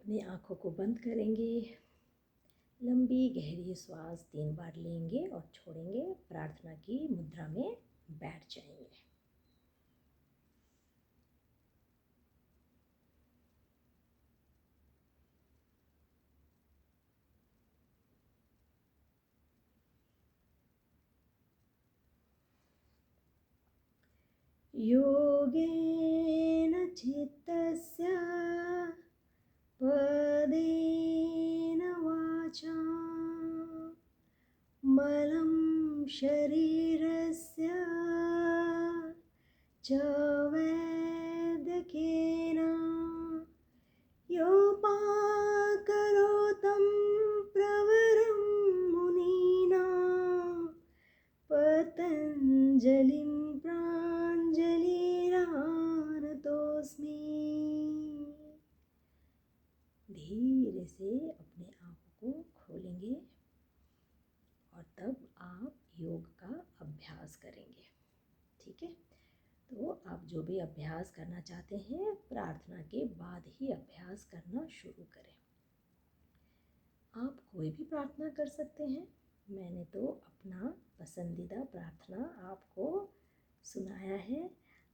अपनी आँखों को बंद करेंगे, लंबी गहरी श्वास 3 बार लेंगे और छोड़ेंगे, प्रार्थना की मुद्रा में बैठ जाएंगे। योगेन चित्तस्य पदेन वाचा मलं शरीरस्य च वैद्यकेन योपाकरोतं प्रवरं मुनीना पतञ्जलिं प्राञ्जलिरानतोऽस्मि। धीरे से अपने आँखों को खोलेंगे और तब आप योग का अभ्यास करेंगे। ठीक है, तो आप जो भी अभ्यास करना चाहते हैं प्रार्थना के बाद ही अभ्यास करना शुरू करें। आप कोई भी प्रार्थना कर सकते हैं। मैंने तो अपना पसंदीदा प्रार्थना आपको सुनाया है।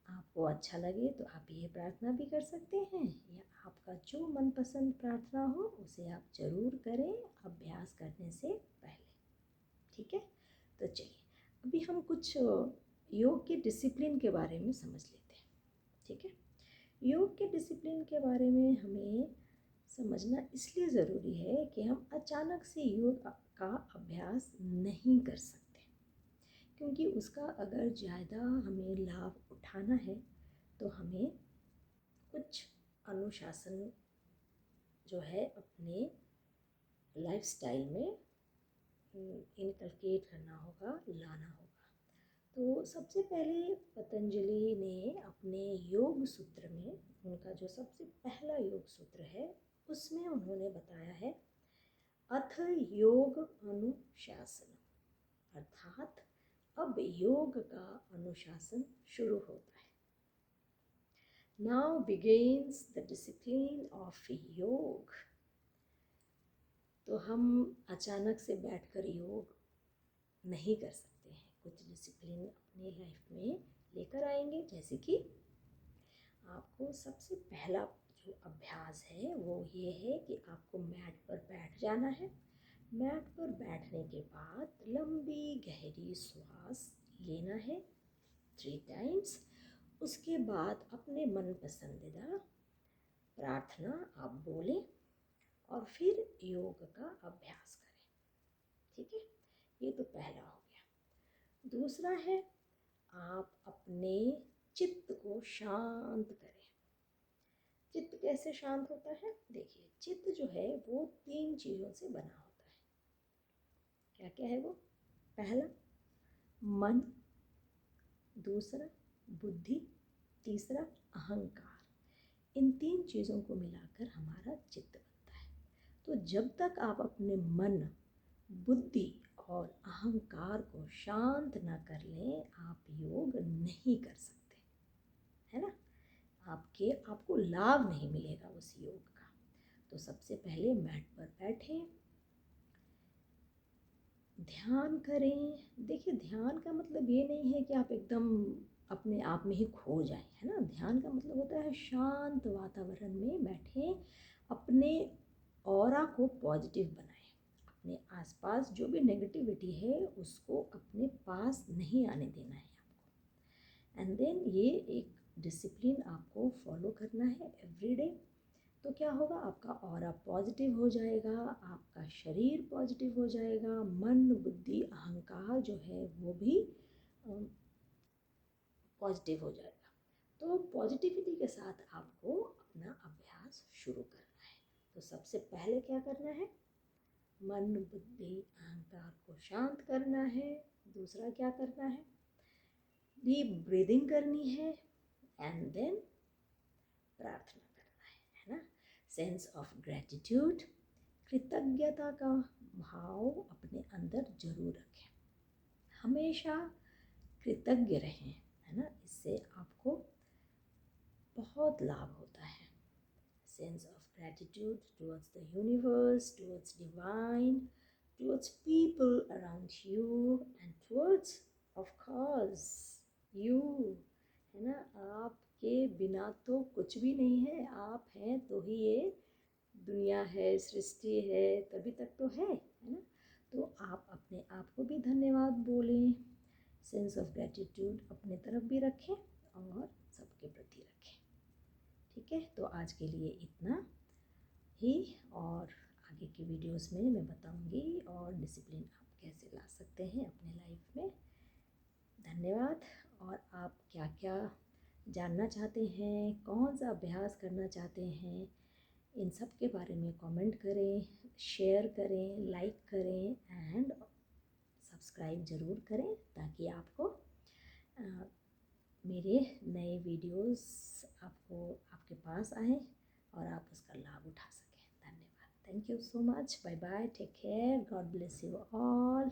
आपको अच्छा लगे तो आप ये प्रार्थना भी कर सकते हैं, या आपका जो मनपसंद प्रार्थना हो उसे आप ज़रूर करें अभ्यास करने से पहले। ठीक है, तो चलिए अभी हम कुछ योग के डिसिप्लिन के बारे में समझ लेते हैं। ठीक है, योग के डिसिप्लिन के बारे में हमें समझना इसलिए ज़रूरी है कि हम अचानक से योग का अभ्यास नहीं कर सकते, क्योंकि उसका अगर ज़्यादा हमें लाभ उठाना है तो हमें कुछ अनुशासन जो है अपने लाइफस्टाइल में इनकलकेट करना होगा, लाना होगा। तो सबसे पहले पतंजलि ने अपने योग सूत्र में, उनका जो सबसे पहला योग सूत्र है उसमें उन्होंने बताया है अथ योग अनुशासन, अर्थात अब योग का अनुशासन शुरू होता है। Now begins the discipline of योग। तो हम अचानक से बैठकर योग नहीं कर सकते हैं, कुछ डिसिप्लिन अपनी लाइफ में लेकर आएंगे। जैसे कि आपको सबसे पहला जो अभ्यास है वो ये है कि आपको मैट पर बैठ जाना है। मैट पर बैठने के बाद लंबी गहरी श्वास लेना है 3 टाइम्स। उसके बाद अपने मन पसंदीदा प्रार्थना आप बोलें और फिर योग का अभ्यास करें। ठीक है, ये तो पहला हो गया। दूसरा है आप अपने चित्त को शांत करें। चित्त कैसे शांत होता है? देखिए, चित्त जो है वो 3 चीज़ों से बना होता है। क्या क्या है वो? पहला मन, दूसरा बुद्धि, तीसरा अहंकार। इन 3 चीज़ों को मिलाकर हमारा चित्त बनता है। तो जब तक आप अपने मन, बुद्धि और अहंकार को शांत ना कर लें आप योग नहीं कर सकते, है ना। आपको लाभ नहीं मिलेगा उस योग का। तो सबसे पहले मैट पर बैठें, ध्यान करें। देखिए, ध्यान का मतलब ये नहीं है कि आप एकदम अपने आप में ही खो जाएं, है ना। ध्यान का मतलब होता है शांत वातावरण में बैठें, अपने ऑरा को पॉजिटिव बनाएं, अपने आसपास जो भी नेगेटिविटी है उसको अपने पास नहीं आने देना है आपको। एंड देन ये एक डिसिप्लिन आपको फॉलो करना है एवरीडे। तो क्या होगा, आपका ऑरा पॉजिटिव हो जाएगा, आपका शरीर पॉजिटिव हो जाएगा, मन, बुद्धि, अहंकार जो है वो भी पॉजिटिव हो जाएगा। तो पॉजिटिविटी के साथ आपको अपना अभ्यास शुरू करना है। तो सबसे पहले क्या करना है, मन, बुद्धि, अहंकार को शांत करना है। दूसरा क्या करना है, डीप ब्रीदिंग करनी है। एंड देन प्रार्थना करना है ना। सेंस ऑफ ग्रेटिट्यूड, कृतज्ञता का भाव अपने अंदर जरूर रखें, हमेशा कृतज्ञ रहें, है ना। इससे आपको बहुत लाभ होता है। Sense of gratitude towards the universe, towards divine, towards people around you and towards of course you, है ना। आपके बिना तो कुछ भी नहीं है, आप हैं तो ही ये दुनिया है, सृष्टि है, तभी तक तो है ना। तो आप अपने आप को भी धन्यवाद बोलें, सेंस ऑफ ग्रेटिट्यूड अपने तरफ भी रखें और सबके प्रति रखें। ठीक है, तो आज के लिए इतना ही, और आगे की वीडियोस में मैं बताऊंगी और डिसिप्लिन आप कैसे ला सकते हैं अपने लाइफ में। धन्यवाद। और आप क्या क्या जानना चाहते हैं, कौन सा अभ्यास करना चाहते हैं, इन सब के बारे में कमेंट करें, शेयर करें, लाइक करें एंड सब्सक्राइब ज़रूर करें, ताकि आपको मेरे नए वीडियोस आपको आपके पास आएँ और आप उसका लाभ उठा सकें। धन्यवाद। Thank you so much. Bye bye. Take care. God bless you all.